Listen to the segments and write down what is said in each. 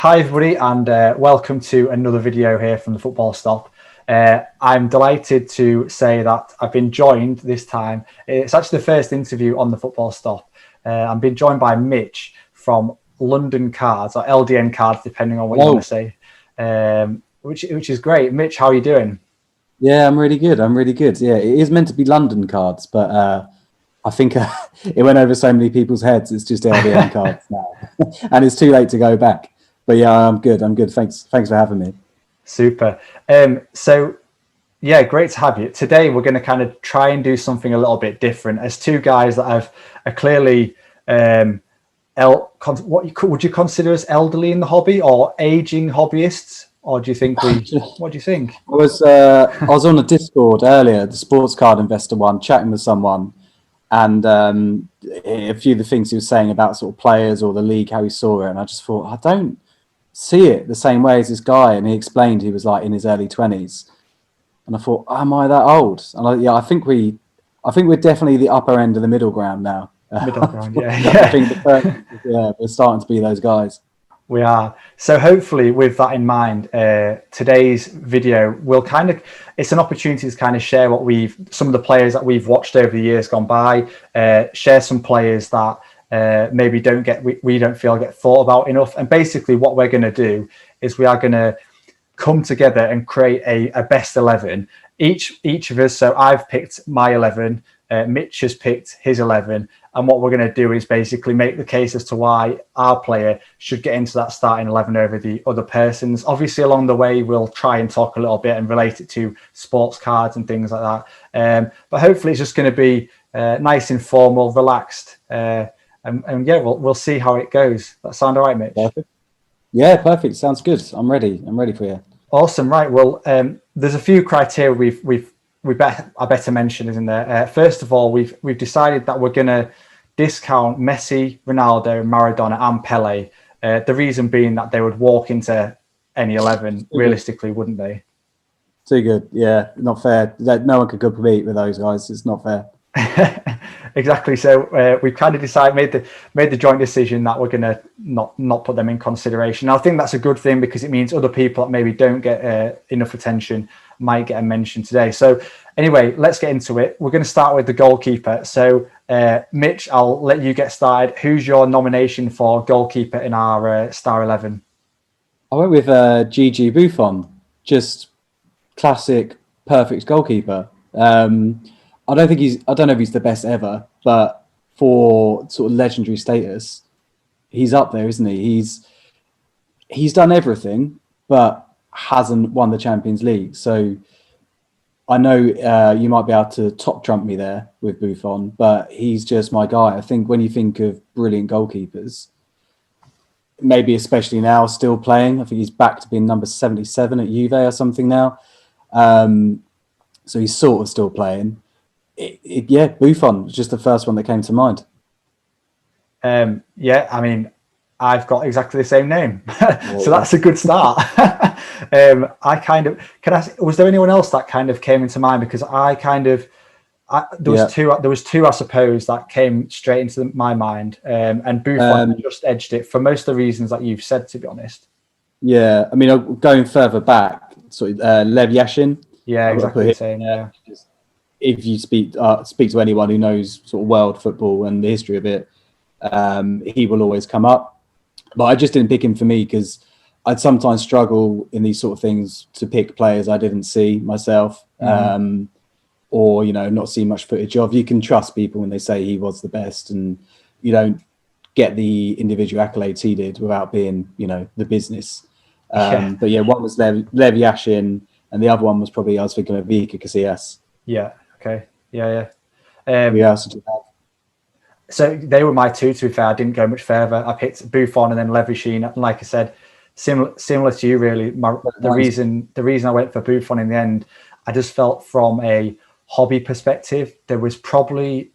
Hi everybody, and welcome to another video here from the Football Stop. I'm delighted to say that I've been joined this time. It's actually the first interview on the Football Stop. I'm being joined by Mitch from LDN Cards, or LDN Cards, depending on what you want to say, which is great. Mitch, how are you doing? Yeah, I'm really good. Yeah, it is meant to be London Cards, but I think it went over so many people's heads. It's just LDN Cards now, and it's too late to go back. But yeah, I'm good. Thanks for having me. Super. So yeah, great to have you. Today we're going to kind of try and do something a little bit different. As two guys that are clearly would you consider us elderly in the hobby or aging hobbyists? Or do you think what do you think? I was on a Discord earlier, the sports card investor one, chatting with someone, and a few of the things he was saying about sort of players or the league, how he saw it, and I just thought, I don't see it the same way as this guy. And he explained he was like in his early 20s, and I thought, am I that old? And I think we're definitely the upper end of the middle ground now. Middle ground, yeah. I think we're starting to be those guys. We are. So hopefully with that in mind, today's video will it's an opportunity to kind of share some of the players that we've watched over the years gone by, share some players that maybe we don't feel get thought about enough. And basically what we're going to do is we are going to come together and create a best 11. Each of us. So I've picked my 11. Mitch has picked his 11. And what we're going to do is basically make the case as to why our player should get into that starting 11 over the other person's. Obviously, along the way, we'll try and talk a little bit and relate it to sports cards and things like that. But hopefully it's just going to be nice, informal, relaxed. And yeah, we'll see how it goes. That sound all right, Mitch? Perfect. Yeah, perfect. Sounds good. I'm ready for you. Awesome. Right. Well, there's a few criteria I better mention, isn't there? First of all, we've decided that we're going to discount Messi, Ronaldo, Maradona, and Pele. The reason being that they would walk into any 11 realistically, wouldn't they? Too good. Yeah, not fair. No one could compete with those guys. It's not fair. Exactly. So we've kind of decided, made the joint decision that we're going to not put them in consideration. I think that's a good thing because it means other people that maybe don't get enough attention might get a mention today. So anyway, let's get into it. We're going to start with the goalkeeper. So Mitch, I'll let you get started. Who's your nomination for goalkeeper in our star 11? I went with Gigi Buffon, just classic, perfect goalkeeper. I don't know if he's the best ever, but for sort of legendary status, he's up there, isn't he? He's done everything, but hasn't won the Champions League. So I know you might be able to top trump me there with Buffon, but he's just my guy. I think when you think of brilliant goalkeepers, maybe especially now still playing, I think he's back to being number 77 at Juve or something now. So he's sort of still playing. Yeah, Buffon was just the first one that came to mind. Yeah, I mean, I've got exactly the same name, so that's a good start. Was there anyone else that kind of came into mind? Because there was two, I suppose, that came straight into my mind, and Buffon just edged it for most of the reasons that you've said, to be honest. Yeah, I mean, going further back, sort of Lev Yashin. Yeah, exactly the same. Yeah. If you speak to anyone who knows sort of world football and the history of it, he will always come up. But I just didn't pick him for me because I'd sometimes struggle in these sort of things to pick players I didn't see myself, or not see much footage of. You can trust people when they say he was the best, and you don't get the individual accolades he did without being the business. But yeah, one was Lev Yashin, and the other one was probably I was thinking of Iker Casillas. Yeah. Okay. Yeah. So they were my two. To be fair, I didn't go much further. I picked Buffon and then Lev Yashin. And like I said, similar to you, really. The reason I went for Buffon in the end, I just felt from a hobby perspective, there was probably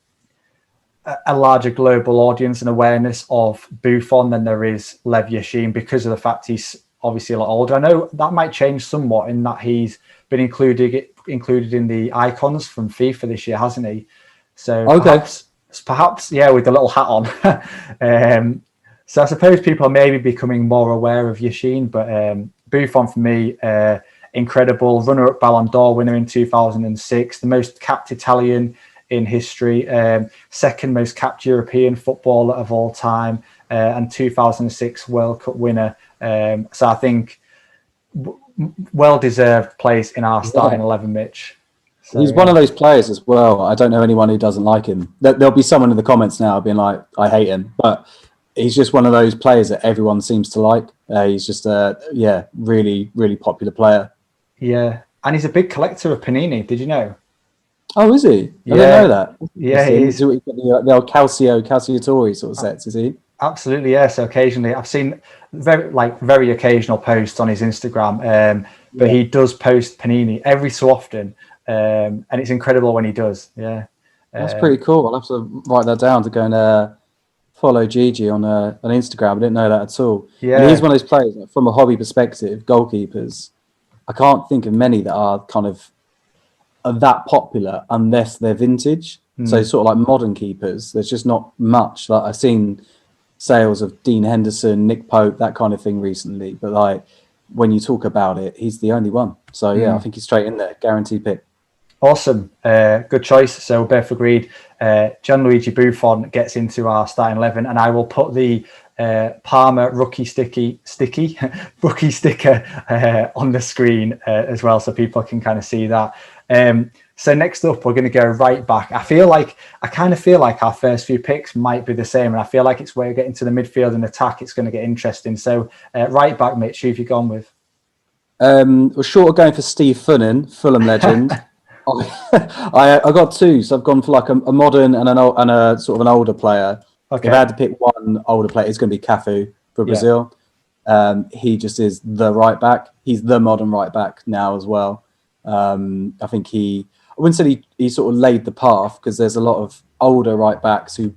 a larger global audience and awareness of Buffon than there is Lev Yashin because of the fact he's obviously a lot older. I know that might change somewhat in that he's been included in the icons from FIFA this year, hasn't he? So perhaps, yeah, with the little hat on. So I suppose people are maybe becoming more aware of Yashin, but Buffon for me, incredible runner-up Ballon d'Or winner in 2006, the most capped Italian in history, second most capped European footballer of all time, and 2006 World Cup winner. So I think well-deserved place in our starting 11, Mitch. So, he's one of those players as well. I don't know anyone who doesn't like him. There'll be someone in the comments now being like, I hate him. But he's just one of those players that everyone seems to like. He's just a, really, really popular player. Yeah. And he's a big collector of Panini. Did you know? Oh, is he? Yeah. I didn't know that. Yeah, he is. The old Calciatori sort of sets, is he? Absolutely, yeah. So occasionally, I've seen very occasional posts on his Instagram, but he does post Panini every so often, and it's incredible when he does. Yeah, that's pretty cool. I'll have to write that down to go and follow Gigi on Instagram. I didn't know that at all. Yeah, and he's one of those players from a hobby perspective. Goalkeepers, I can't think of many that are kind of that popular unless they're vintage. So sort of like modern keepers, there's just not much. Like I've seen sales of Dean Henderson, Nick Pope, that kind of thing recently, but like when you talk about it, he's the only one. So yeah, I think he's straight in there, guaranteed pick. Awesome, good choice. So both agreed. Gianluigi Buffon gets into our starting 11, and I will put the Parma rookie rookie sticker on the screen as well, so people can kind of see that. So next up, we're going to go right back. I kind of feel like our first few picks might be the same, and I feel like it's where we get into the midfield and attack, it's going to get interesting. So right back, Mitch, who have you gone with? We're short of going for Steve Finnan, Fulham legend. I got two, so I've gone for like a modern and a sort of an older player. Okay. If I had to pick one older player, it's going to be Cafu for Brazil. He just is the right back. He's the modern right back now as well. I think I wouldn't say he sort of laid the path, because there's a lot of older right backs who,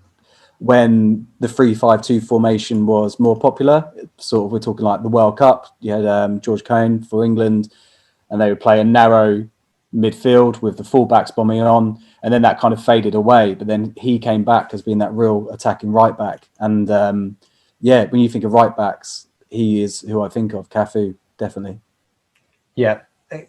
when the 3-5-2 formation was more popular, sort of we're talking like the World Cup, you had George Cohn for England, and they would play a narrow midfield with the fullbacks bombing on, and then that kind of faded away. But then he came back as being that real attacking right back. And when you think of right backs, he is who I think of, Cafu, definitely. Yeah.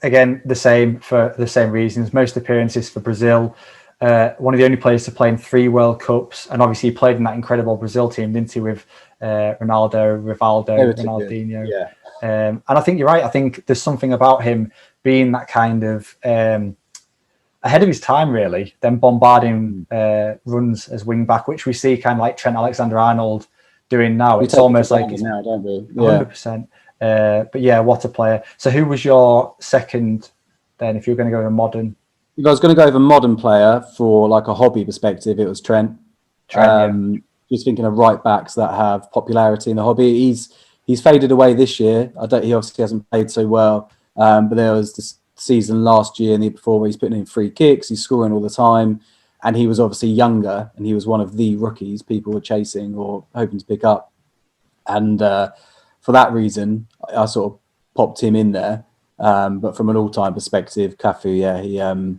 Again, the same for the same reasons. Most appearances for Brazil. One of the only players to play in 3 World Cups, and obviously he played in that incredible Brazil team, didn't he, with Ronaldo, Rivaldo, Ronaldinho. Yeah. And I think you're right. I think there's something about him being that kind of ahead of his time, really, then bombarding runs as wing back, which we see kind of like Trent Alexander-Arnold doing now. It's almost like he's now, don't we? 100%. But yeah, what a player. So who was your second then, if you were going to go with a modern? If I was going to go with a modern player for like a hobby perspective, it was Trent. Just thinking of right backs that have popularity in the hobby. He's faded away this year. He obviously hasn't played so well. But there was this season last year and the year before where he's putting in free kicks, he's scoring all the time, and he was obviously younger, and he was one of the rookies people were chasing or hoping to pick up. And for that reason, I sort of popped him in there. But from an all-time perspective, Cafu,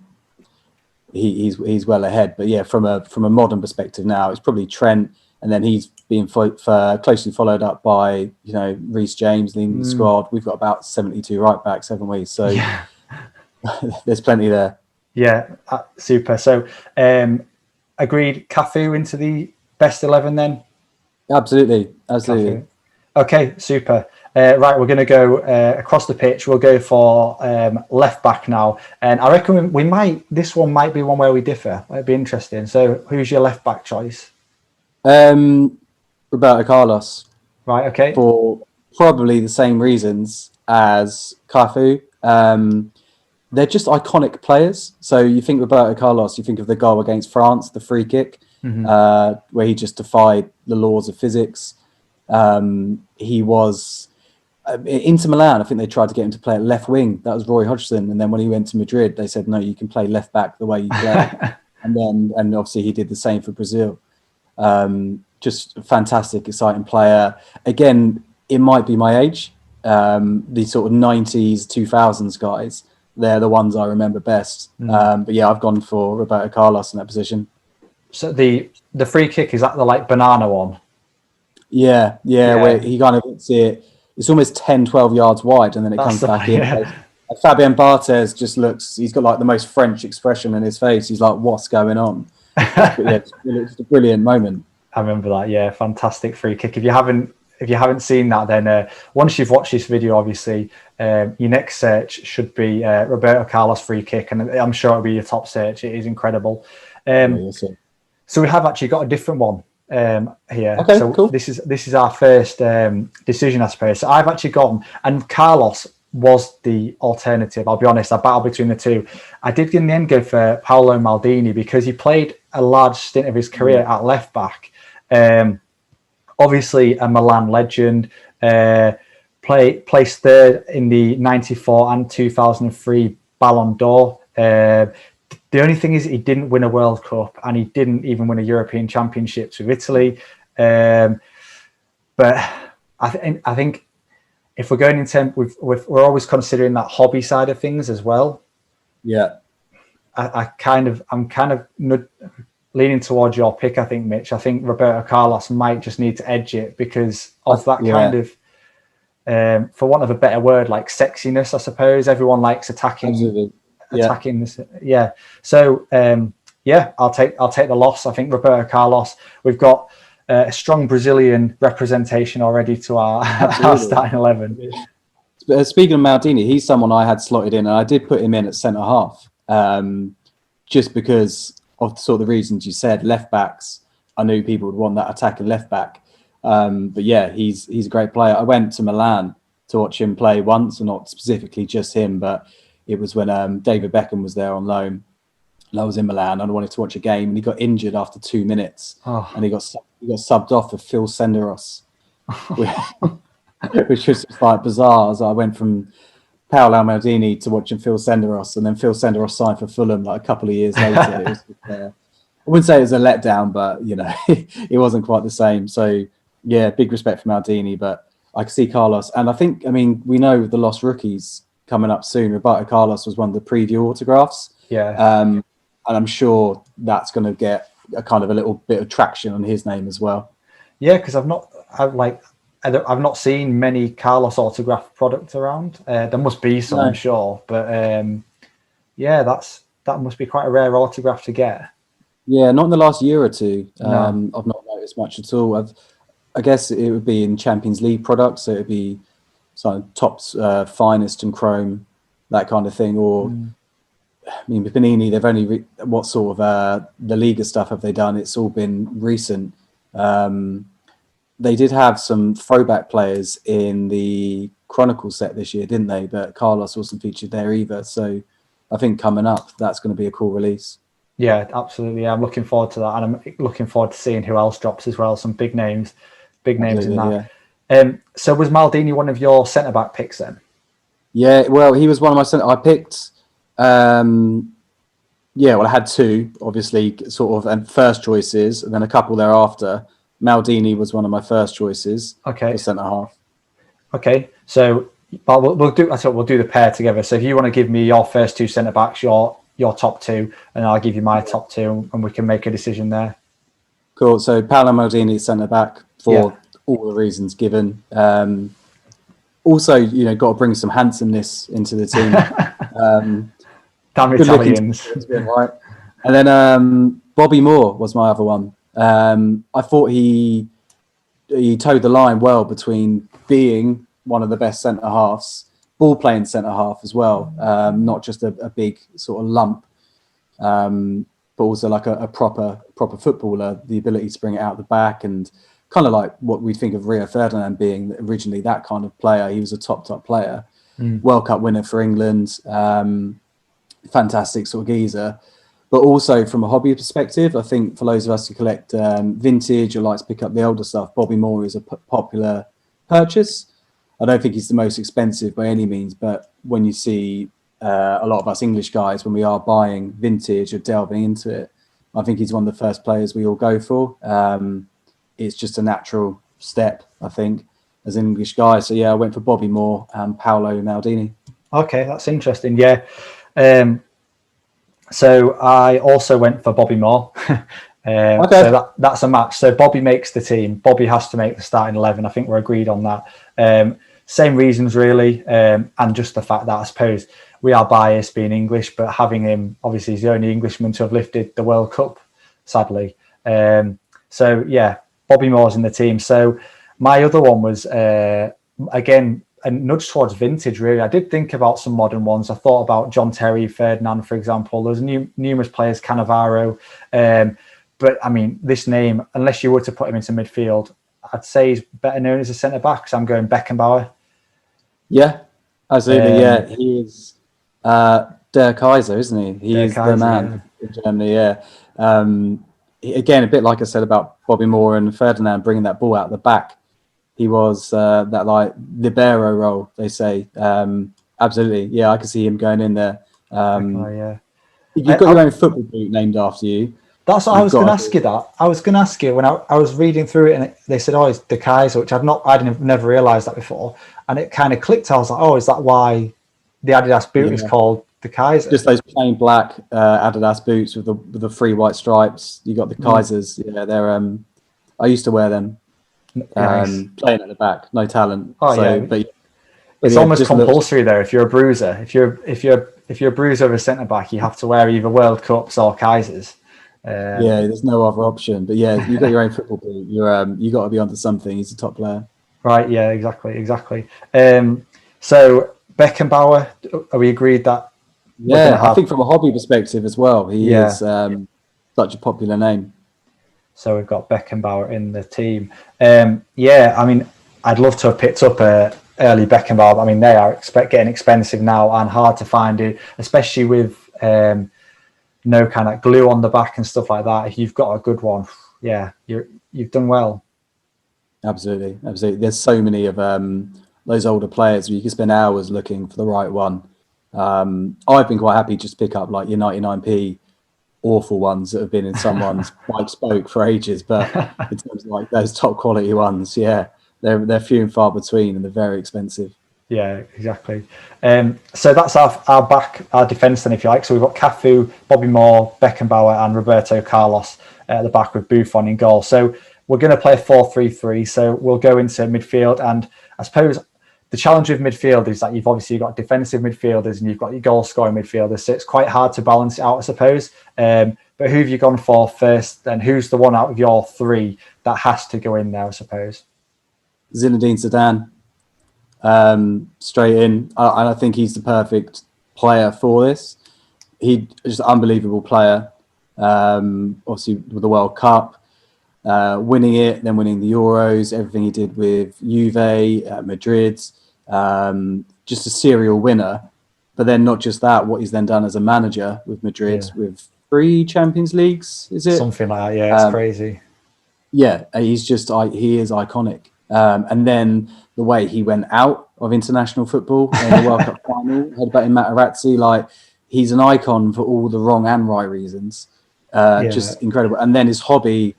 he's well ahead. But yeah, from a modern perspective now, it's probably Trent, and then he's being closely followed up by Reece James leading the squad. We've got about 72 right backs, haven't we? So there's plenty there. Yeah, super. So agreed, Cafu into the best 11 then? Absolutely. Cafu. Okay, super. Right, we're going to go across the pitch. We'll go for left back now, and I reckon this one might be one where we differ. It'd be interesting. So who's your left back choice? Roberto Carlos. Right, okay. For probably the same reasons as Cafu. They're just iconic players. So you think Roberto Carlos, you think of the goal against France, the free kick, where he just defied the laws of physics. He was Inter Milan. I think they tried to get him to play at left wing. That was Roy Hodgson. And then when he went to Madrid, they said, no, you can play left back the way you play. and obviously he did the same for Brazil. Just a fantastic, exciting player. Again, it might be my age. The sort of 90s, 2000s guys, they're the ones I remember best. But yeah, I've gone for Roberto Carlos in that position. So the free kick, is that the banana one? Yeah, where he kind of hits it. It's almost 10, 12 yards wide, and then it That's comes the back one, in. yeah. Fabian Barthez just looks, he's got like the most French expression in his face. He's like, what's going on? It's a brilliant moment. I remember that. Yeah, fantastic free kick. If you haven't seen that, then once you've watched this video, obviously your next search should be Roberto Carlos free kick, and I'm sure it'll be your top search. It is incredible. So we have actually got a different one here. Okay, so cool. This is our first decision, I suppose. So I've actually gone, and Carlos was the alternative. I'll be honest, I battled between the two. I did in the end go for Paolo Maldini because he played a large stint of his career at left back. Obviously a Milan legend, placed third in the 94 and 2003 Ballon d'Or. The only thing is he didn't win a World Cup and he didn't even win a European Championships with Italy. But I think if we're going in terms, we're always considering that hobby side of things as well. Yeah. I'm kind of leaning towards your pick, I think, Mitch. I think Roberto Carlos might just need to edge it because of that kind of, for want of a better word, like sexiness, I suppose. Everyone likes attacking this. Yeah. So I'll take the loss. I think Roberto Carlos. We've got a strong Brazilian representation already to our starting 11. Speaking of Maldini, he's someone I had slotted in, and I did put him in at centre half, just because of sort of the reasons you said. Left backs, I knew people would want that attacking left back. But yeah, he's a great player. I went to Milan to watch him play once, and not specifically just him, but it was when David Beckham was there on loan. And I was in Milan and I wanted to watch a game, and he got injured after 2 minutes, and he got subbed off for Phil Senderos, which was just like bizarre. As I went from Paolo Maldini to watching Phil Senderos, and then Phil Senderos signed for Fulham like a couple of years later. It was, I wouldn't say it was a letdown, but you know, it wasn't quite the same. So yeah, big respect for Maldini, but I can see Carlos, and I mean, we know the Lost Rookies coming up soon. Roberto Carlos was one of the preview autographs. Yeah. And I'm sure that's going to get a kind of a little bit of traction on his name as well. Yeah, because I've not seen many Carlos autograph product around. There must be some, I'm sure, but that must be quite a rare autograph to get. Yeah, not in the last year or two. No. I've not noticed much at all. I guess it would be in Champions League products, so it would be some Topps Finest and Chrome, that kind of thing. Or I mean, with Panini, they've only what sort of the Liga stuff have they done? It's all been recent. They did have some throwback players in the Chronicle set this year, didn't they? But Carlos wasn't featured there either. So I think coming up, that's going to be a cool release. Yeah, absolutely. I'm looking forward to that, and I'm looking forward to seeing who else drops as well. Some big names in that. Yeah. So was Maldini one of your centre back picks then? Yeah, well, he was one of my centre. I picked. I had two, obviously, sort of, and first choices, and then a couple thereafter. Maldini was one of my first choices. Okay. For centre half. Okay, so we'll do the pair together. So if you want to give me your first two centre backs, your top two, and I'll give you my top two, and we can make a decision there. Cool. So Paolo Maldini centre back for all the reasons given. Also, you know, got to bring some handsomeness into the team. Damn Italians. Right. And then Bobby Moore was my other one. I thought he towed the line well between being one of the best centre halves, ball playing centre half as well, not just a big sort of lump, but also like a proper footballer, the ability to bring it out the back, and kind of like what we think of Rio Ferdinand being originally that kind of player. He was a top player, World Cup winner for England, fantastic sort of geezer. But also from a hobby perspective, I think for those of us who collect vintage or like to pick up the older stuff, Bobby Moore is a popular purchase. I don't think he's the most expensive by any means, but when you see a lot of us English guys, when we are buying vintage or delving into it, I think he's one of the first players we all go for. It's just a natural step, I think, as an English guy. So yeah, I went for Bobby Moore and Paolo Maldini. Okay, that's interesting. Yeah. So I also went for Bobby Moore. Okay. So that's a match. So Bobby makes the team. Bobby has to make the starting 11. I think we're agreed on that. Same reasons, really, and just the fact that I suppose we are biased being English, but having him, obviously, he's the only Englishman to have lifted the World Cup, sadly. So, yeah, Bobby Moore's in the team. So my other one was, again, a nudge towards vintage, really. I did think about some modern ones. I thought about John Terry, Ferdinand, for example. There's numerous players, Cannavaro. But, I mean, this name, unless you were to put him into midfield, I'd say he's better known as a centre-back, so I'm going Beckenbauer. Yeah, absolutely. Yeah, he is Der Kaiser, isn't he? He is the man in Germany, yeah. Again, a bit like I said about Bobby Moore and Ferdinand bringing that ball out the back. He was that like libero role, they say. Absolutely, yeah, I could see him going in there. You've got your own football boot named after you. That's what I was going to ask you. I was going to ask you when I was reading through it, and they said, "Oh, it's De Kaiser," which I'd never realised that before, and it kind of clicked. I was like, "Oh, is that why the Adidas boot is called De Kaiser?" Just those plain black Adidas boots with the 3 white stripes. You got the Kaisers. Yeah, they're. I used to wear them. Nice. Playing at the back, no talent. Oh so, yeah, but it's almost compulsory though. If you're a bruiser, if you're a bruiser of a centre back, you have to wear either World Cups or Kaisers. Yeah, there's no other option. But yeah, you've got your own football boot. You got to be onto something. He's a top player. Right. Yeah. Exactly. So Beckenbauer, are we agreed that? Yeah, I think from a hobby perspective as well, he is such a popular name. So we've got Beckenbauer in the team. Yeah, I mean, I'd love to have picked up early Beckenbauer. But I mean, they are getting expensive now and hard to find it, especially with no kind of glue on the back and stuff like that. If you've got a good one, yeah, you've done well. Absolutely. There's so many of those older players where you can spend hours looking for the right one. I've been quite happy just to pick up like your 99p awful ones that have been in someone's bike spoke for ages, but in terms of like those top quality ones, yeah, they're few and far between and they're very expensive. Yeah, exactly. So that's our defence then, if you like. So we've got Cafu, Bobby Moore, Beckenbauer and Roberto Carlos at the back with Buffon in goal. So we're going to play a 4-3-3. So we'll go into midfield, and I suppose the challenge with midfield is that you've obviously got defensive midfielders and you've got your goal scoring midfielders. So it's quite hard to balance it out, I suppose. But who have you gone for first? And who's the one out of your 3 that has to go in there, I suppose? Zinedine Zidane. Straight in, and I think he's the perfect player for this. He's just an unbelievable player. Obviously with the World Cup, winning it, then winning the Euros, everything he did with Juve, Madrid, just a serial winner. But then not just that, what he's then done as a manager with Madrid with 3 Champions Leagues, is it? Something like that, yeah, it's crazy. Yeah, he is iconic. And then the way he went out of international football in the World Cup final, headbutting Materazzi, like he's an icon for all the wrong and right reasons. Just incredible. And then his hobby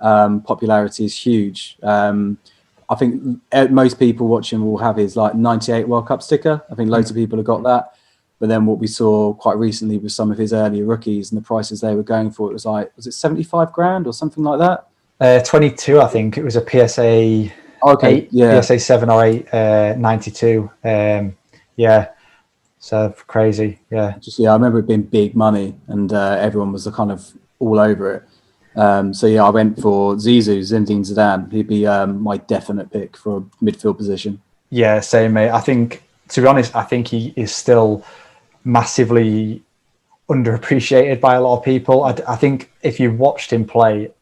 popularity is huge. I think most people watching will have his like 98 World Cup sticker. I think loads of people have got that. But then what we saw quite recently with some of his earlier rookies and the prices they were going for, it was like, was it 75 grand or something like that? 22, I think. It was a PSA... Okay, 8, yeah. PSA 7 or 8, 92. So crazy, yeah. I remember it being big money and everyone was kind of all over it. I went for Zinedine Zidane. He'd be my definite pick for a midfield position. Yeah, same, mate. I think, to be honest, I think he is still massively underappreciated by a lot of people. I think if you watched him play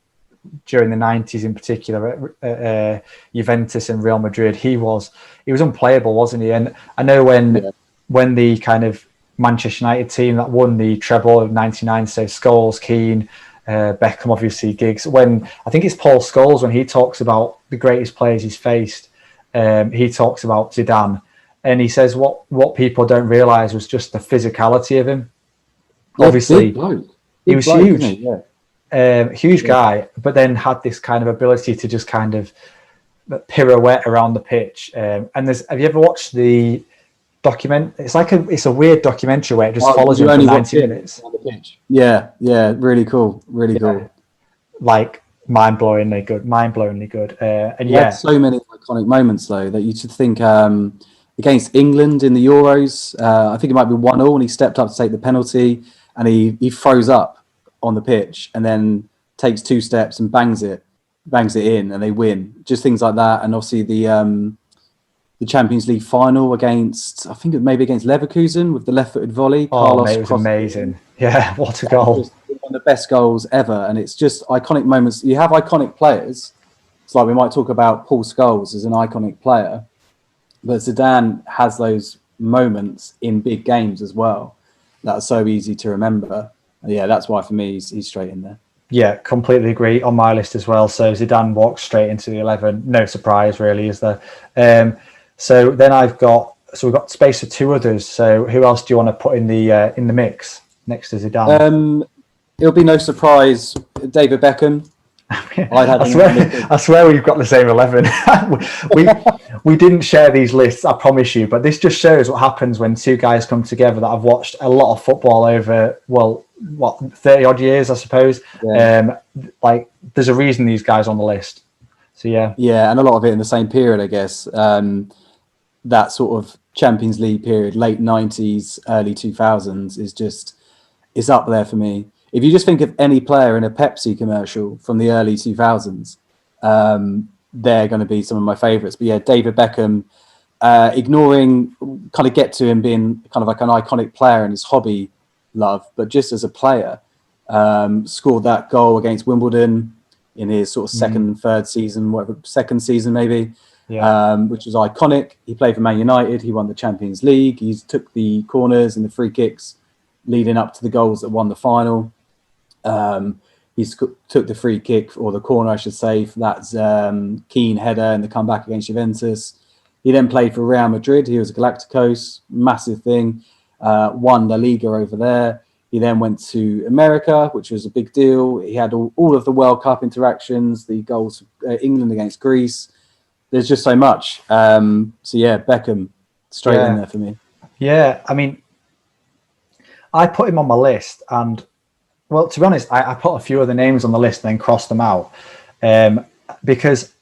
during the 90s in particular at Juventus and Real Madrid, he was unplayable, wasn't he? And I know when the kind of Manchester United team that won the treble of 99, so Scholes, Keane, Beckham, obviously Giggs, when I think it's Paul Scholes, when he talks about the greatest players he's faced, he talks about Zidane, and he says what people don't realise was just the physicality of him. Obviously he was huge. Huge guy, but then had this kind of ability to just kind of pirouette around the pitch. And have you ever watched the document? It's a weird documentary where it just follows him for 90 minutes. On the pitch. Yeah, really cool, really cool. like mind-blowingly good. And He had yeah, so many iconic moments though that you should think against England in the Euros. I think it might be 1-1, and he stepped up to take the penalty, and he froze up on the pitch, and then takes 2 steps and bangs it in, and they win. Just things like that, and obviously the Champions League final against, I think it maybe against Leverkusen with the left-footed volley. oh Carlos mate, it was crossed it in. amazing. Yeah, what a goal. Just one of the best goals ever, and it's just iconic moments. You have iconic players. It's like we might talk about Paul Scholes as an iconic player, but Zidane has those moments in big games as well that are so easy to remember. Yeah, that's why for me he's straight in there. Yeah, completely agree. On my list as well. So Zidane walks straight into the 11. No surprise, really, is there? So then we've got space for 2 others. So who else do you want to put in the mix next to Zidane? It'll be no surprise, David Beckham. I swear we've got the same 11. we didn't share these lists, I promise you, but this just shows what happens when 2 guys come together that I've watched a lot of football over, 30 odd years, I suppose. Yeah. Like there's a reason these guys are on the list. So yeah, and a lot of it in the same period, I guess. That sort of Champions League period, late 90s, early 2000s, is up there for me. If you just think of any player in a Pepsi commercial from the early 2000s, they're going to be some of my favourites. But yeah, David Beckham, ignoring kind of get to him being kind of like an iconic player in his hobby love, but just as a player, scored that goal against Wimbledon in his sort of second season maybe, which was iconic. He played for Man United. He won the Champions League. He took the corners and the free kicks leading up to the goals that won the final. He took the free kick, or the corner, I should say, for that Keane header and the comeback against Juventus. He then played for Real Madrid. He was a Galacticos, massive thing. Won La Liga over there. He then went to America, which was a big deal. He had all of the World Cup interactions, the goals England against Greece. There's just so much. So yeah, Beckham, straight in there for me. Yeah, I mean, I put him on my list, and well, to be honest, I put a few other names on the list and then crossed them out. Because,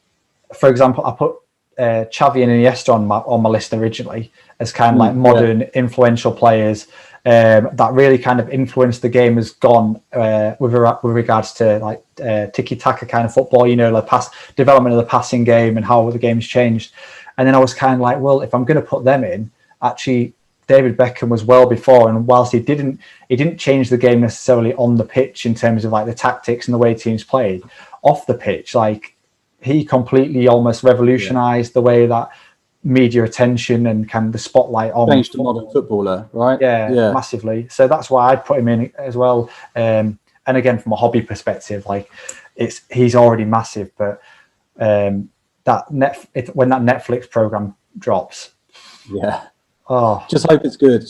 for example, I put Xavi and Iniesta on my list originally as kind of like modern influential players that really kind of influenced the game as gone with regards to like tiki-taka kind of football, like development of the passing game and how the game's changed. And then I was kind of like, well, if I'm going to put them in, actually David Beckham was well before, and whilst he didn't change the game necessarily on the pitch in terms of like the tactics and the way teams played, off the pitch, like he completely almost revolutionized the way that media attention and kind of the spotlight on changed the modern footballer, right? Yeah, massively. So that's why I'd put him in as well. And again, from a hobby perspective, like he's already massive, but when that Netflix program drops, oh, just hope it's good.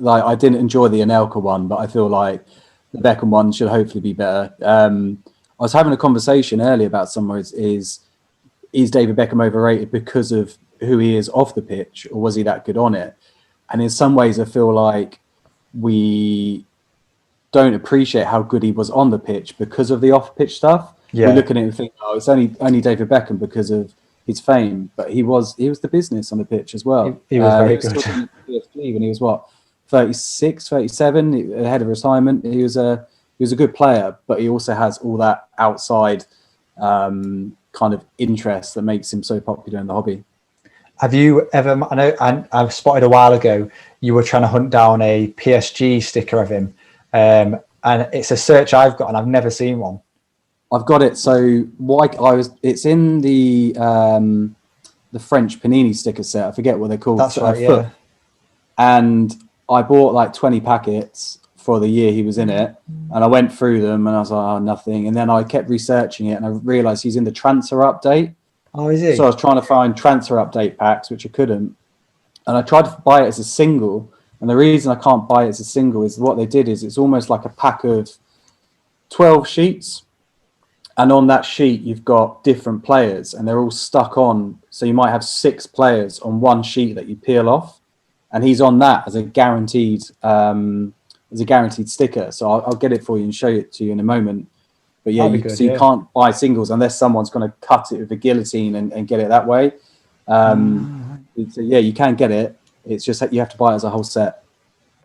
I didn't enjoy the Anelka one, but I feel like the Beckham one should hopefully be better. I was having a conversation earlier about somewhere is David Beckham overrated because of who he is off the pitch, or was he that good on it? And in some ways, I feel like we don't appreciate how good he was on the pitch because of the off-pitch stuff. Yeah. We look at it and think, oh, it's only David Beckham because of his fame, but he was the business on the pitch as well. He was very good. PSG when he was 36, 37, ahead of retirement. He was a good player, but he also has all that outside kind of interest that makes him so popular in the hobby. Have you ever? I know I've spotted a while ago you were trying to hunt down a PSG sticker of him, and it's a search I've got, and I've never seen one. I've got it. So it's in the French Panini sticker set. I forget what they're called. That's right, yeah. And I bought like 20 packets for the year he was in it, and I went through them and I was like, oh, nothing. And then I kept researching it and I realized he's in the transfer update. Oh, is he? So I was trying to find transfer update packs, which I couldn't. And I tried to buy it as a single. And the reason I can't buy it as a single is what they did is it's almost like a pack of 12 sheets. And on that sheet, you've got different players and they're all stuck on. So you might have 6 players on one sheet that you peel off. And he's on that as a guaranteed sticker. So I'll get it for you and show it to you in a moment. But yeah, That'd be good, so you can't buy singles unless someone's going to cut it with a guillotine and get it that way. So yeah, you can get it. It's just that you have to buy it as a whole set.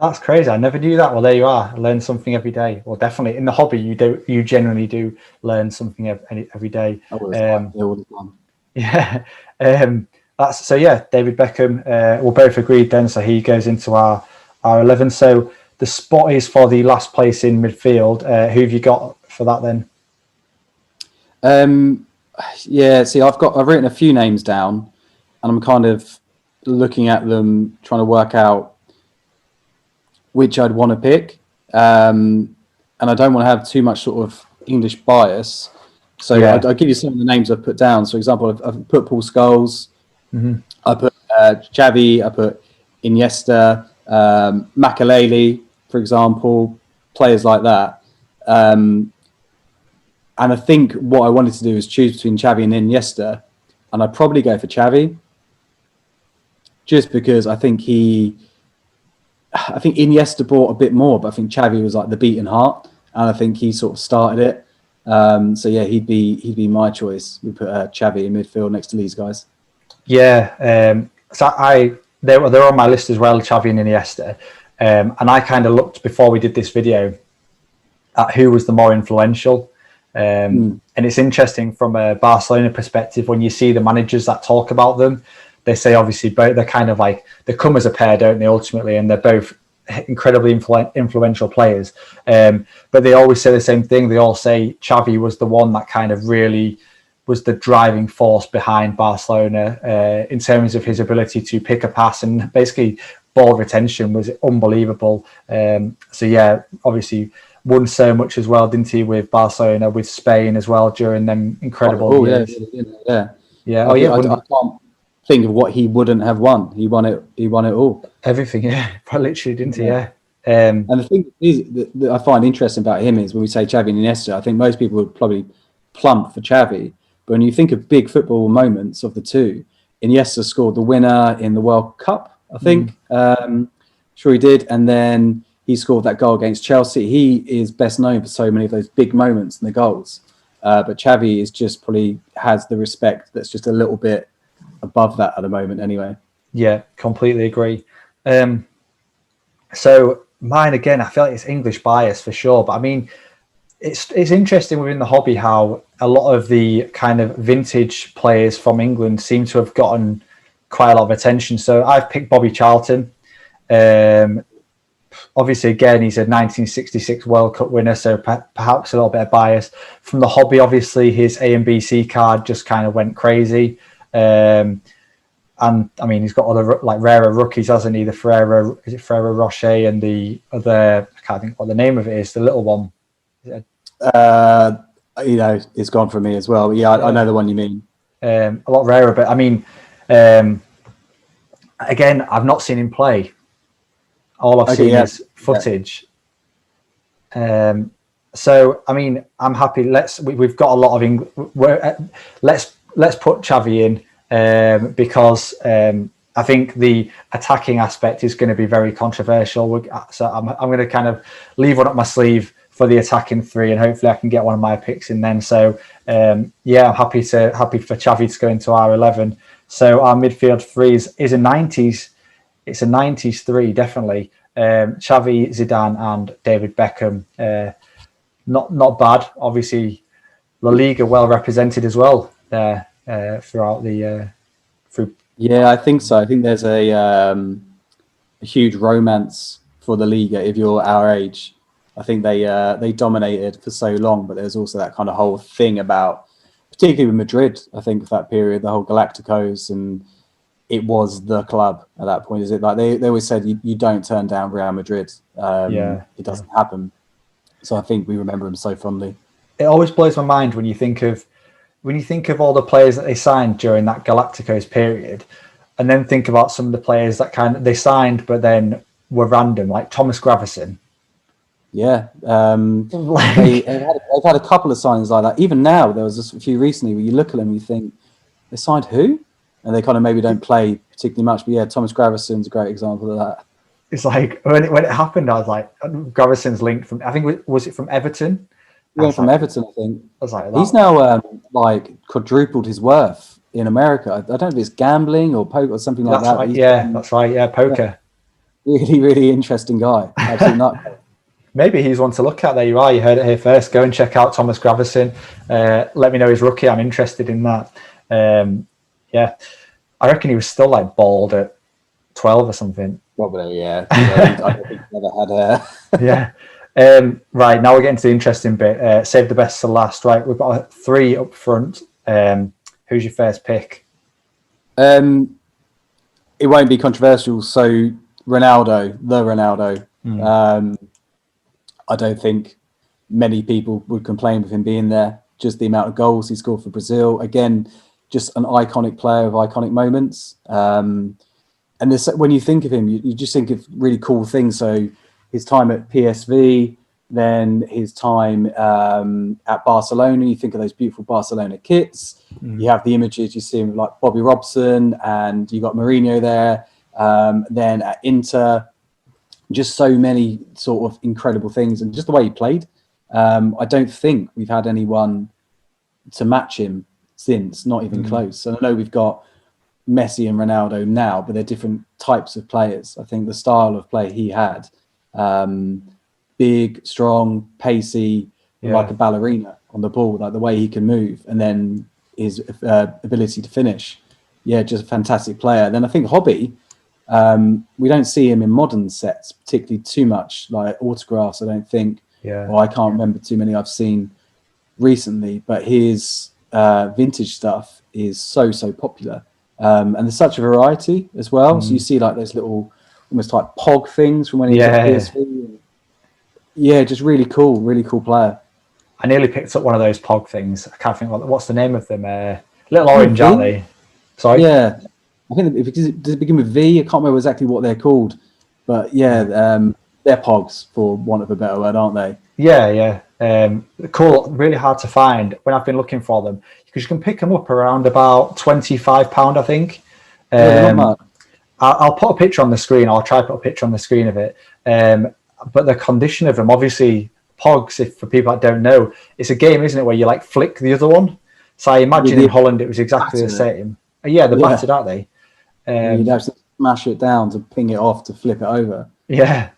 That's crazy. I never knew that. Well, there you are. I learn something every day. Well, definitely in the hobby, you generally do learn something every day. All the time. Yeah. That's so. Yeah, David Beckham. We're both agreed then. So he goes into our 11. So the spot is for the last place in midfield. Who have you got for that then? Yeah. See, I've written a few names down, and I'm kind of looking at them, trying to work out which I'd want to pick. And I don't want to have too much sort of English bias. So Yeah. I'll give you some of the names I've put down. So, for example, I've put Paul Scholes. I put Xavi. I put Iniesta, Makelele, for example, players like that. And I think what I wanted to do is choose between Xavi and Iniesta. And I'd probably go for Xavi. Just because I think Iniesta brought a bit more, but I think Xavi was like the beating heart, and I think he sort of started it. So yeah, he'd be my choice. We put Xavi in midfield next to these guys. Yeah, so they're on my list as well, Xavi and Iniesta, and I kind of looked before we did this video at who was the more influential. And it's interesting from a Barcelona perspective when you see the managers that talk about them. They say obviously both they're kind of like they come as a pair, don't they? Ultimately, and they're both incredibly influential players. But they always say the same thing. They all say Xavi was the one that kind of really was the driving force behind Barcelona in terms of his ability to pick a pass, and basically ball retention was unbelievable. So yeah, obviously won so much as well, didn't he, with Barcelona, with Spain as well during them incredible years. Yeah. Oh yeah, I can't think of what he wouldn't have won. He won it all. Everything, yeah. Literally, didn't he? Yeah. And the thing is that I find interesting about him is when we say Xavi and Iniesta, I think most people would probably plump for Xavi. But when you think of big football moments of the two, Iniesta scored the winner in the World Cup, I think. Sure he did. And then he scored that goal against Chelsea. He is best known for so many of those big moments and the goals. But Xavi is just probably has the respect that's just a little bit above that at the moment anyway. Yeah, completely agree. So mine again, I feel like it's English bias for sure, but I mean it's interesting within the hobby how a lot of the kind of vintage players from England seem to have gotten quite a lot of attention. So I've picked Bobby Charlton. Obviously, again, he's a 1966 World Cup winner, so perhaps a little bit of bias. From the hobby, obviously, his A and BC card just kind of went crazy. And I mean, he's got other like rarer rookies, hasn't he? The Ferrero Rocher and the other, I can't think what the name of it is, the little one. It's gone for me as well. But yeah, I know the one you mean. A lot rarer, but I mean, again, I've not seen him play. All I've seen is footage. So I mean, I'm happy. We've got a lot of let's put Xavi in because I think the attacking aspect is going to be very controversial. So I'm going to kind of leave one up my sleeve for the attacking three, and hopefully I can get one of my picks in then. So yeah, I'm happy for Xavi to go into our 11. So our midfield three is a 90s. It's a 90s three, definitely. Xavi, Zidane, and David Beckham. Not bad. Obviously, La Liga well represented as well throughout the through. Yeah, I think so. I think there's a huge romance for the Liga if you're our age. I think they dominated for so long, but there's also that kind of whole thing about, particularly with Madrid, I think of that period, the whole Galacticos, and it was the club at that point. Is it like they always said you don't turn down Real Madrid? It doesn't happen. So I think we remember them so fondly. It always blows my mind when you think of all the players that they signed during that Galacticos period, and then think about some of the players that they signed but then were random, like Thomas Gravesen. Yeah, they've had a couple of signings like that. Even now, there was just a few recently where you look at them and you think, they signed who? And they kind of maybe don't play particularly much. But yeah, Thomas Gravesen's a great example of that. It's like when it happened, I was like, Gravesen's linked from, I think, was it from Everton? He went from Everton, I think. I was like, He's now like quadrupled his worth in America. I don't know if it's gambling or poker or something like that. Right. He's, Yeah, that's right. Yeah, poker. Really, really interesting guy. Absolutely not. Maybe he's one to look at. There you are. You heard it here first. Go and check out Thomas Gravison. Let me know his rookie. I'm interested in that. Yeah, I reckon he was still like bald at 12 or something. Probably, yeah. I don't think he ever had hair. Yeah. Right, now we're getting to the interesting bit. Save the best to last. Right, we've got 3 up front. Who's your first pick? It won't be controversial. So Ronaldo, the Ronaldo. I don't think many people would complain with him being there. Just the amount of goals he scored for Brazil. Again, just an iconic player of iconic moments. And this, when you think of him, you just think of really cool things. So his time at PSV, then his time at Barcelona. You think of those beautiful Barcelona kits. You have the images you see him like Bobby Robson, and you got Mourinho there. Then at Inter, just so many sort of incredible things, and just the way he played. I don't think we've had anyone to match him since, not even close. So I know we've got Messi and Ronaldo now, but they're different types of players. I think the style of play he had, big, strong, pacey, like a ballerina on the ball, like the way he can move, and then his ability to finish. Yeah, just a fantastic player. Then I think hobby, we don't see him in modern sets particularly too much, like autographs. I don't think. Well, I can't remember too many I've seen recently, but his vintage stuff is so popular, and there's such a variety as well. So you see like those little, almost like Pog things from when he was at PSV. Yeah, just really cool player. I nearly picked up one of those Pog things. I can't think what's the name of them. Little orange, aren't they? Sorry. Yeah, I think does it begin with V? I can't remember exactly what they're called, but yeah, they're Pogs for want of a better word, aren't they? Yeah. Cool. Really hard to find when I've been looking for them, because you can pick them up around about £25, I think. I'll put a picture on the screen. I'll try to put a picture on the screen of it. But the condition of them, obviously, Pogs, if for people that don't know, it's a game, isn't it, where you like flick the other one. So I imagine in Holland it was exactly the same. Yeah, they're battered, aren't they? You'd have to smash it down to ping it off to flip it over. Yeah.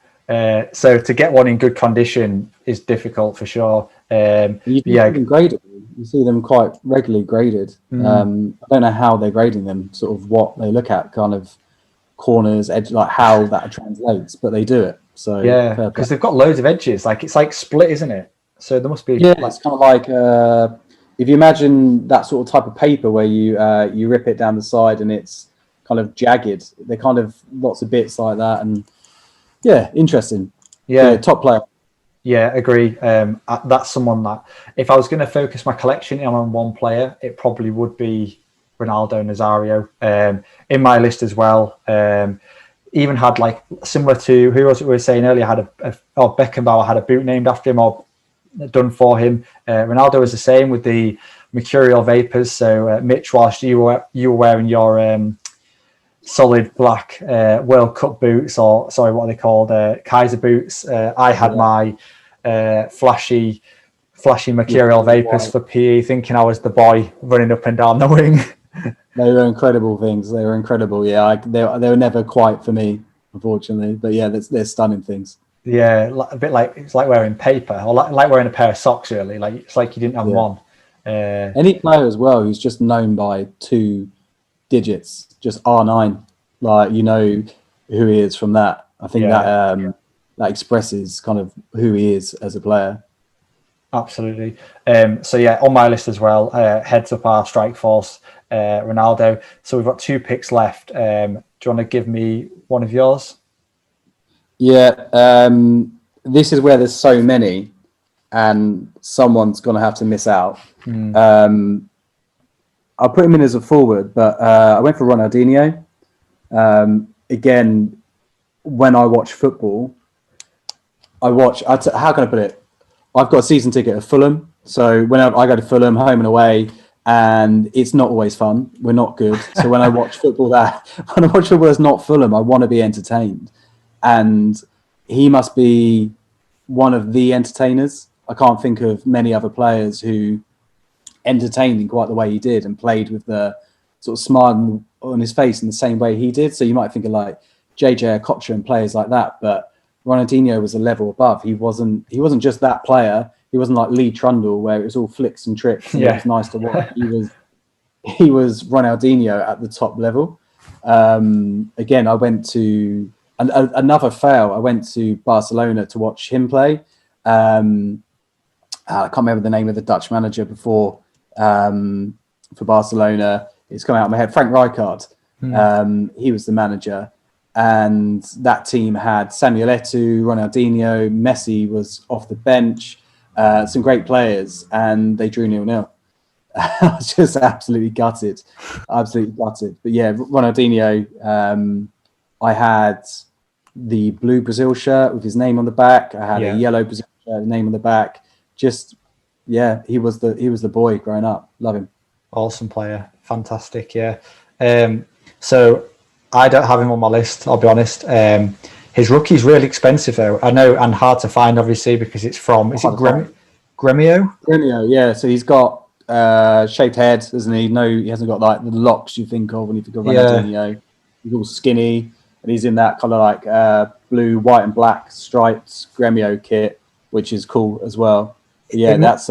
So to get one in good condition is difficult for sure. You can grade it. You see them quite regularly graded. I don't know how they're grading them, sort of what they look at, kind of corners, edge, like how that translates, but they do it. So yeah, because they've got loads of edges. Like it's like split, isn't it? So there must be. Yeah, it's kind of like if you imagine that sort of type of paper where you rip it down the side and it's kind of jagged. They're kind of lots of bits like that, and yeah, interesting. Yeah, top player. Yeah, agree. That's someone that if I was going to focus my collection on one player, it probably would be Ronaldo Nazario. In my list as well. Even had like similar to who was it we were saying earlier, had Beckenbauer had a boot named after him or done for him. Ronaldo was the same with the mercurial vapors. So Mitch, whilst you were wearing your solid black World Cup boots, or sorry, what are they called? Kaiser boots. I had my flashy mercurial vapors for PE, thinking I was the boy running up and down the wing. They were incredible things. They were incredible. Yeah, they were never quite for me, unfortunately. But yeah, they're stunning things. Yeah, a bit like it's like wearing paper, or like wearing a pair of socks. Really, like it's like you didn't have one. Any player as well who's just known by 2 digits, just R9, like you know who he is from that. I think that expresses kind of who he is as a player. Absolutely. So yeah, on my list as well, heads up our strike force, Ronaldo. So we've got 2 picks left. Do you want to give me one of yours? Yeah, this is where there's so many, and someone's going to have to miss out. I'll put him in as a forward, but I went for Ronaldinho. Again, when I watch football, how can I put it? I've got a season ticket at Fulham, so when I go to Fulham, home and away, and it's not always fun. We're not good. So when I watch football that's not Fulham, I want to be entertained. And he must be one of the entertainers. I can't think of many other players who entertained in quite the way he did and played with the sort of smile on his face in the same way he did. So you might think of like JJ Okocha and players like that, but Ronaldinho was a level above. He wasn't just that player. He wasn't like Lee Trundle where it was all flicks and tricks and it was nice to watch. He was Ronaldinho at the top level. Again, I went to another fail. I went to Barcelona to watch him play. I can't remember the name of the Dutch manager before for Barcelona. It's come out of my head. Frank Rijkaard. He was the manager. And that team had Samuel Eto'o, Ronaldinho, Messi was off the bench, some great players, and they drew 0-0. I was just absolutely gutted. But yeah, Ronaldinho, I had the blue Brazil shirt with his name on the back. I had a yellow Brazil shirt, name on the back. Just, yeah, he was the boy growing up. Love him. Awesome player. Fantastic, yeah. So I don't have him on my list, I'll be honest. His rookie's really expensive though. I know, and hard to find obviously because it's from, is it Gremio? Gremio, yeah. So he's got shaped head, doesn't he? No, he hasn't got like the locks you think of when you think of Ronaldinho. He's all skinny and he's in that kind of like blue, white and black striped Gremio kit, which is cool as well. But yeah, that's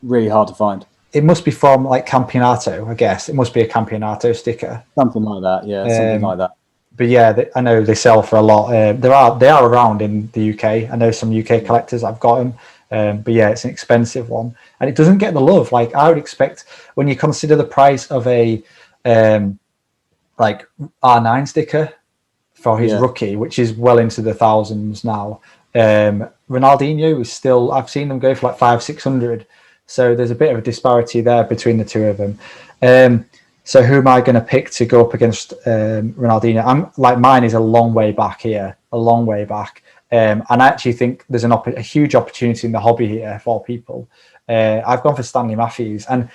really hard to find. It must be from like Campeonato, I guess. It must be a Campeonato sticker. Something like that, yeah. Something like that. But yeah, I know they sell for a lot. They are around in the UK. I know some UK collectors I've got them. But yeah, it's an expensive one. And it doesn't get the love. Like I would expect when you consider the price of a like R9 sticker for his rookie, which is well into the thousands now. Ronaldinho is still, I've seen them go for like 500-600. So there's a bit of a disparity there between the two of them. So who am I going to pick to go up against Ronaldinho? Mine is a long way back here, and I actually think there's a huge opportunity in the hobby here for people. I've gone for Stanley Matthews, and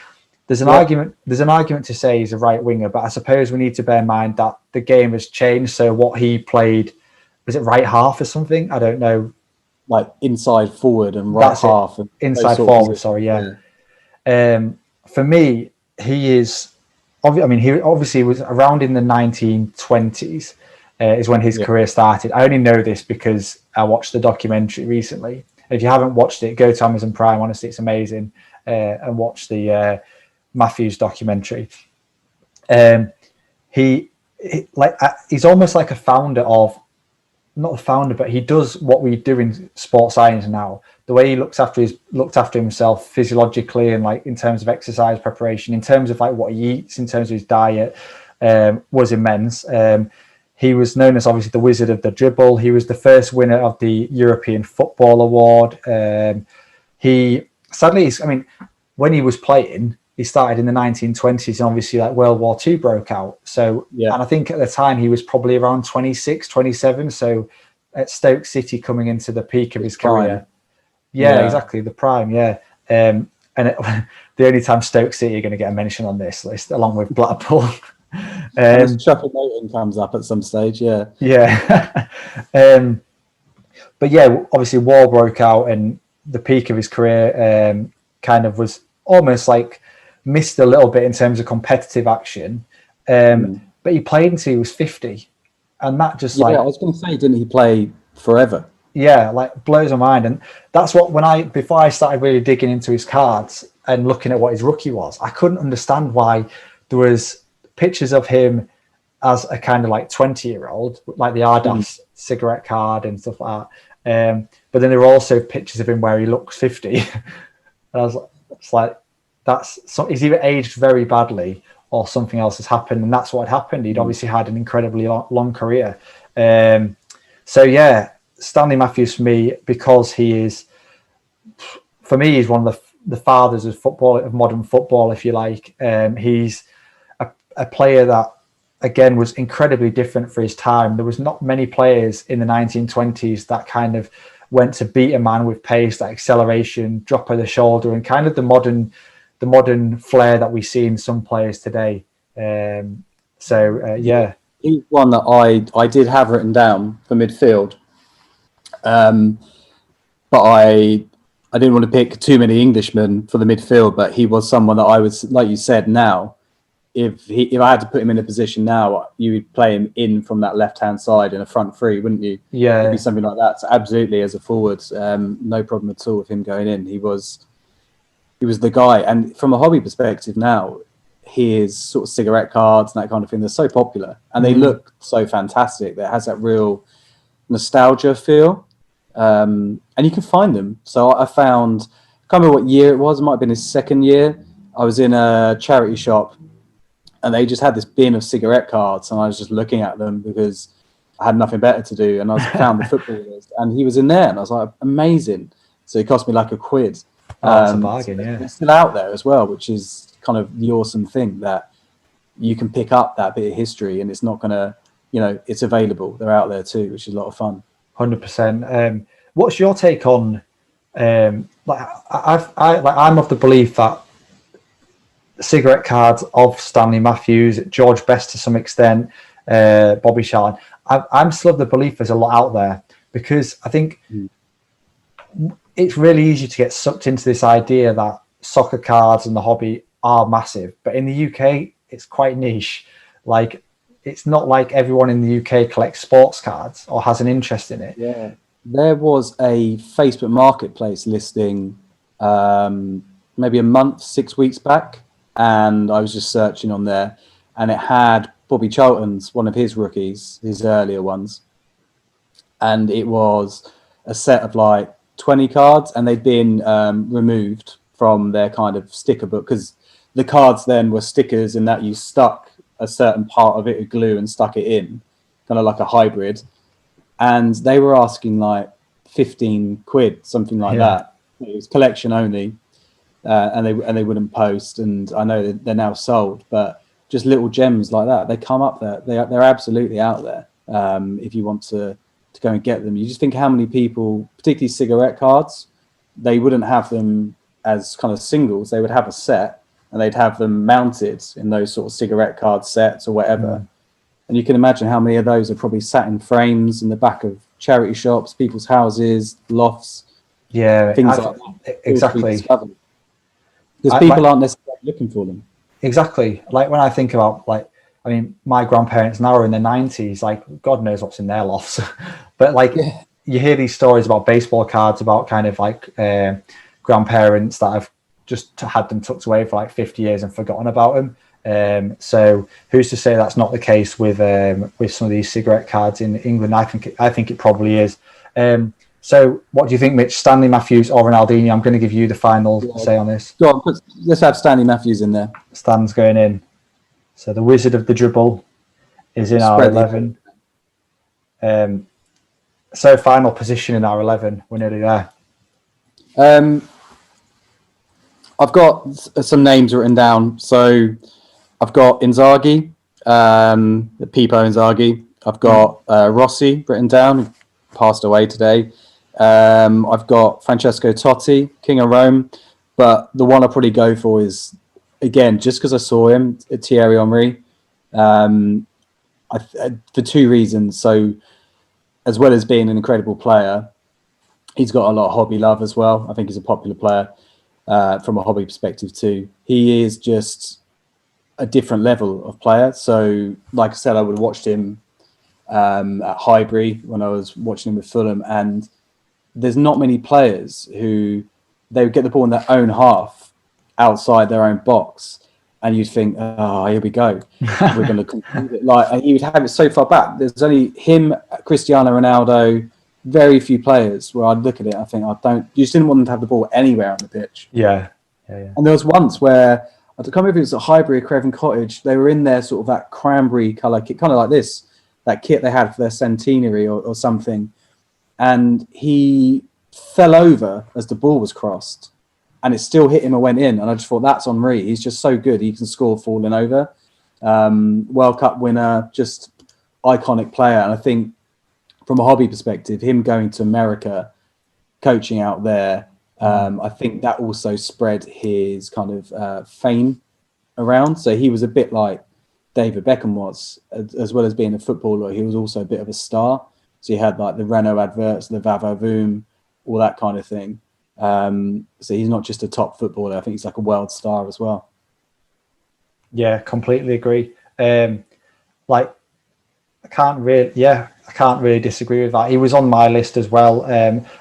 there's an argument. There's an argument to say he's a right winger, but I suppose we need to bear in mind that the game has changed. So what he played, was it right half or something? I don't know. Like inside forward and right half. And inside forward, sorry, yeah. For me, he is. He obviously was around in the 1920s. Is when his career started. I only know this because I watched the documentary recently. If you haven't watched it, go to Amazon Prime. Honestly, it's amazing. And watch the Matthews documentary. He's almost like a founder of. Not the founder, but he does what we do in sports science now. The way he looked after himself physiologically and like in terms of exercise preparation, in terms of like what he eats, in terms of his diet, was immense. He was known as obviously the Wizard of the Dribble. He was the first winner of the European Football Award. When he was playing, he started in the 1920s and obviously like World War II broke out. So, and I think at the time he was probably around 26, 27. So at Stoke City coming into the peak of his career. Yeah, exactly. The prime. Yeah. The only time Stoke City are going to get a mention on this list along with Blackpool. Chucky Moten comes up at some stage. Yeah. Yeah. But yeah, obviously war broke out and the peak of his career kind of was almost like missed a little bit in terms of competitive action, but he played until he was 50, and that just I was going to say, didn't he play forever? Yeah, like blows my mind. And that's what before I started really digging into his cards and looking at what his rookie was, I couldn't understand why there was pictures of him as a kind of like 20-year-old, like the Ardas cigarette card and stuff like that. But then there were also pictures of him where he looks 50. And I was like, he's either aged very badly or something else has happened, and that's what had happened. He'd obviously had an incredibly long career. So yeah, Stanley Matthews for me, because he's one of the fathers of football, of modern football, if you like. He's a player that again was incredibly different for his time. There was not many players in the 1920s that kind of went to beat a man with pace, that acceleration, drop of the shoulder, and kind of the modern flair that we see in some players today. Yeah. He's one that I did have written down for midfield. But I I didn't want to pick too many Englishmen for the midfield, but he was someone that I was, like you said, now, if I had to put him in a position now, you would play him in from that left-hand side in a front three, wouldn't you? Yeah. It'd be something like that. So absolutely, as a forward, no problem at all with him going in. He was the guy. And from a hobby perspective now, his sort of cigarette cards and that kind of thing, they're so popular and they look so fantastic. That has that real nostalgia feel. And you can find them. So I found, I can't remember what year it was. It might have been his second year. I was in a charity shop and they just had this bin of cigarette cards and I was just looking at them because I had nothing better to do. And I found the footballers and he was in there and I was like, amazing. So it cost me like £1. Oh, it's a bargain, so yeah. it's still out there as well, which is kind of the awesome thing, that you can pick up that bit of history and it's not going to, it's available. They're out there too, which is a lot of fun. 100%. What's your take on, I'm of the belief that cigarette cards of Stanley Matthews, George Best to some extent, Bobby Charlton. I'm still of the belief there's a lot out there, because I think it's really easy to get sucked into this idea that soccer cards and the hobby are massive, but in the UK it's quite niche. Like, it's not like everyone in the UK collects sports cards or has an interest in it. Yeah, there was a Facebook Marketplace listing maybe a month, 6 weeks back, and I was just searching on there, and it had Bobby Charlton's, one of his rookies, his earlier ones, and it was a set of like 20 cards, and they'd been removed from their kind of sticker book, because the cards then were stickers in that you stuck a certain part of it with glue and stuck it in, kind of like a hybrid. And they were asking like 15 quid, something like that. It was collection only, and they wouldn't post. And I know they're now sold, but just little gems like that, they come up there. They're absolutely out there. If you want to go and get them, you just think how many people, particularly cigarette cards, they wouldn't have them as kind of singles. They would have a set, and they'd have them mounted in those sort of cigarette card sets or whatever. And you can imagine how many of those are probably sat in frames in the back of charity shops, people's houses, lofts, things like that. Exactly. Because people aren't necessarily looking for them. Exactly. Like, when I think about, like, I mean, my grandparents now are in their 90s, like, God knows what's in their lofts. But like, you hear these stories about baseball cards, about kind of like grandparents that have just had them tucked away for like 50 years and forgotten about them. So who's to say that's not the case with some of these cigarette cards in England? I think it probably is. So what do you think, Mitch? Stanley Matthews or Ronaldinho? I'm going to give you the final say on this. Go on, let's have Stanley Matthews in there. Stan's going in. So the Wizard of the Dribble is in our 11. So final position in our 11. We're nearly there. I've got some names written down. So I've got Inzaghi, the Pipo Inzaghi. I've got Rossi written down, passed away today. I've got Francesco Totti, King of Rome. But the one I'll probably go for is, again, just because I saw him, Thierry Henry. For two reasons. So, as well as being an incredible player, he's got a lot of hobby love as well. I think he's a popular player from a hobby perspective too. He is just a different level of player. So, like I said, I would have watched him at Highbury when I was watching him with Fulham, and there's not many players who they would get the ball in their own half outside their own box, and you'd think, oh, here we go, we're going to conclude it. Like, and he would have it so far back. There's only him, Cristiano Ronaldo, very few players where I'd look at it, I think, you just didn't want them to have the ball anywhere on the pitch. Yeah. And there was once where, I can't remember if it was at Highbury or Craven Cottage, they were in their sort of that cranberry colour kit, kind of like this, that kit they had for their centenary or something. And he fell over as the ball was crossed, and it still hit him and went in. And I just thought, that's Henry. He's just so good. He can score falling over. World Cup winner, just iconic player. And I think from a hobby perspective, him going to America, coaching out there, I think that also spread his kind of fame around. So he was a bit like David Beckham was, as well as being a footballer, he was also a bit of a star. So you had like the Renault adverts, the Vavo Voom, all that kind of thing. So he's not just a top footballer. I think he's like a world star as well. Yeah, completely agree. Like, I can't really disagree with that. He was on my list as well,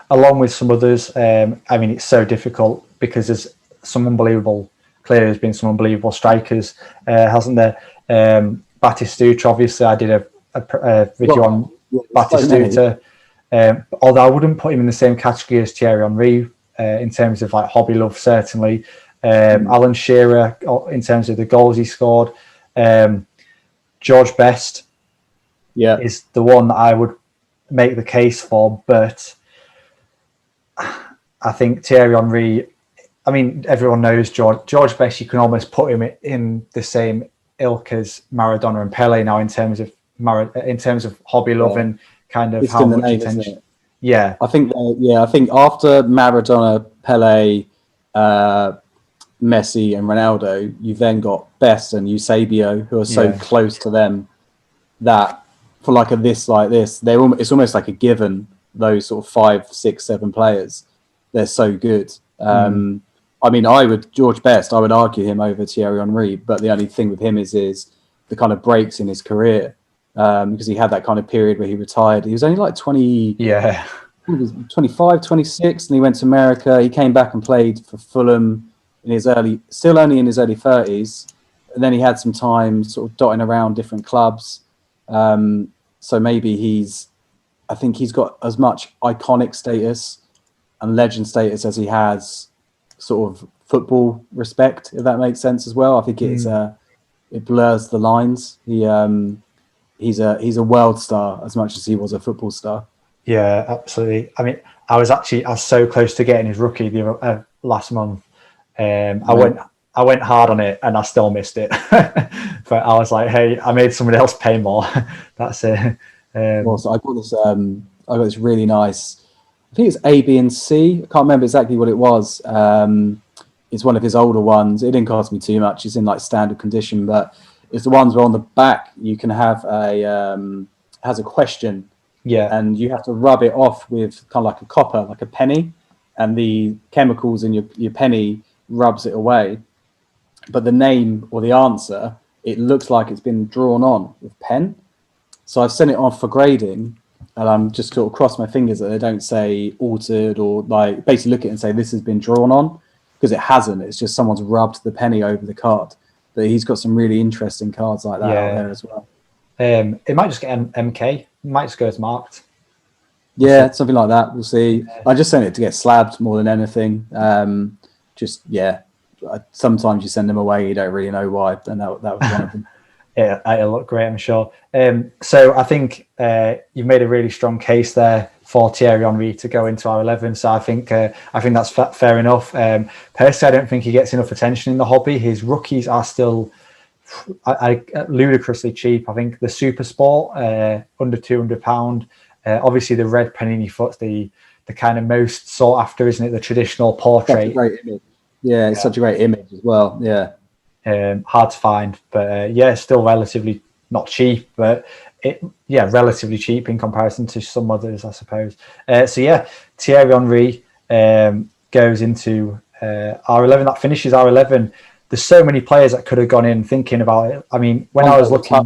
along with some others. I mean, it's so difficult because there's some unbelievable. Clearly, there's been some unbelievable strikers, hasn't there? Batistuta, obviously, I did a video on Batistuta. Although I wouldn't put him in the same category as Thierry Henry in terms of like hobby love, certainly. Alan Shearer in terms of the goals he scored. George Best is the one that I would make the case for, but I think Thierry Henry, I mean, everyone knows George Best, you can almost put him in the same ilk as Maradona and Pele now in terms of hobby love and kind of how much attention. Yeah, I think after Maradona, Pele, Messi, and Ronaldo, you've then got Best and Eusebio, who are so close to them that for like a list like this, it's almost like a given. Those sort of 5, 6, 7 players, they're so good. I mean, George Best, I would argue him over Thierry Henry, but the only thing with him is the kind of breaks in his career, because he had that kind of period where he retired. He was only like 20, he was 25, 26, and he went to America. He came back and played for Fulham still only in his early 30s, and then he had some time sort of dotting around different clubs. So maybe I think he's got as much iconic status and legend status as he has sort of football respect, if that makes sense as well. I think it blurs the lines. He's a world star as much as he was a football star. Yeah, absolutely. I mean, I was so close to getting his rookie last month. I went hard on it and I still missed it. But I was like, hey, I made somebody else pay more. That's it. So I got this really nice, I think it's A, B, and C. I can't remember exactly what it was. It's one of his older ones. It didn't cost me too much. It's in like standard condition, but it's the ones where on the back you can have has a question. Yeah. And you have to rub it off with kind of like a copper, like a penny, and the chemicals in your penny rubs it away. But the name or the answer, it looks like it's been drawn on with pen. So I've sent it off for grading, and I'm just sort of cross my fingers that they don't say altered or like basically look at it and say this has been drawn on, because it hasn't. It's just someone's rubbed the penny over the card. But he's got some really interesting cards like that out there as well. It might just get MK. It might just go as marked. Yeah, something like that. We'll see. I just sent it to get slabbed more than anything. Sometimes you send them away, you don't really know why, and that was one of them. Yeah, it'll look great, I'm sure. So I think you've made a really strong case there for Thierry Henry to go into our 11. So I think that's fair enough. Personally, I don't think he gets enough attention in the hobby. His rookies are still ludicrously cheap. I think the Super Sport under £200. Obviously, the red Panini foot's the kind of most sought after, isn't it? The traditional portrait. Such a great image. Yeah, it's such a great image as well. Yeah. Hard to find, but still relatively not cheap, but relatively cheap in comparison to some others, I suppose. Thierry Henry goes into our 11. That finishes our 11. There's so many players that could have gone in. Thinking about it, I mean, when I was looking,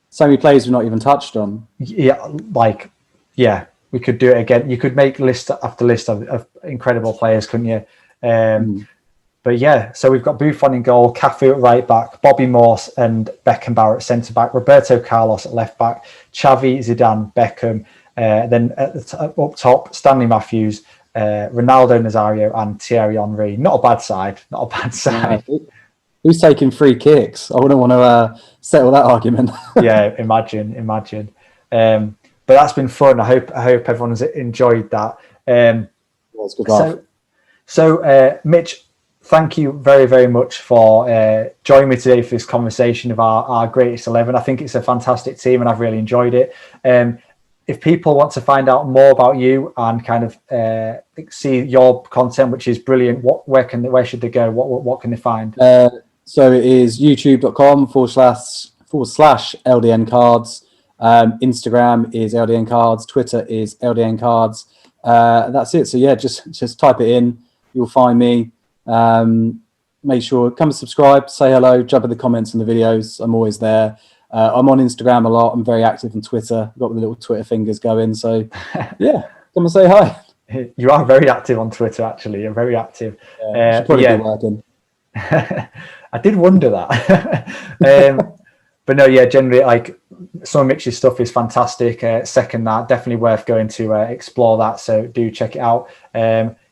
so many players we've not even touched on. We could do it again. You could make list after list of incredible players, couldn't you? But so we've got Buffon in goal, Cafu at right back, Bobby Morse and Beckenbauer at centre back, Roberto Carlos at left back, Xavi, Zidane, Beckham, then up top, Stanley Matthews, Ronaldo Nazario and Thierry Henry. Not a bad side. Who's taking free kicks? I wouldn't want to settle that argument. Yeah, imagine. But that's been fun. I hope everyone's enjoyed that. It's good. So Mitch, thank you very, very much for joining me today for this conversation of our greatest 11. I think it's a fantastic team and I've really enjoyed it. If people want to find out more about you and kind of see your content, which is brilliant, where should they go? What can they find? So it is youtube.com/LDN Cards. Instagram is LDN Cards. Twitter is LDN Cards. That's it. So yeah, just type it in. You'll find me. Make sure come and subscribe, say hello, jump in the comments on the videos. I'm always there. I'm on Instagram a lot. I'm very active on Twitter. Got the little Twitter fingers going. So yeah, come and say hi. You are very active on Twitter, actually. You're very active. Yeah, should probably be working. I did wonder that. But no, yeah, generally, like, some of Mitch's stuff is fantastic. Second that, definitely worth going to explore that. So do check it out.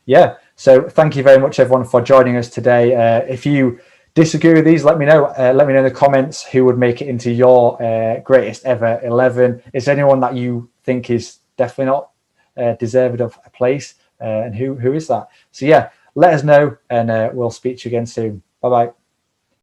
Yeah, so thank you very much, everyone, for joining us today. If you disagree with these, let me know. Let me know in the comments who would make it into your greatest ever 11. Is there anyone that you think is definitely not deserved of a place? And who is that? So yeah, let us know, and we'll speak to you again soon. Bye bye.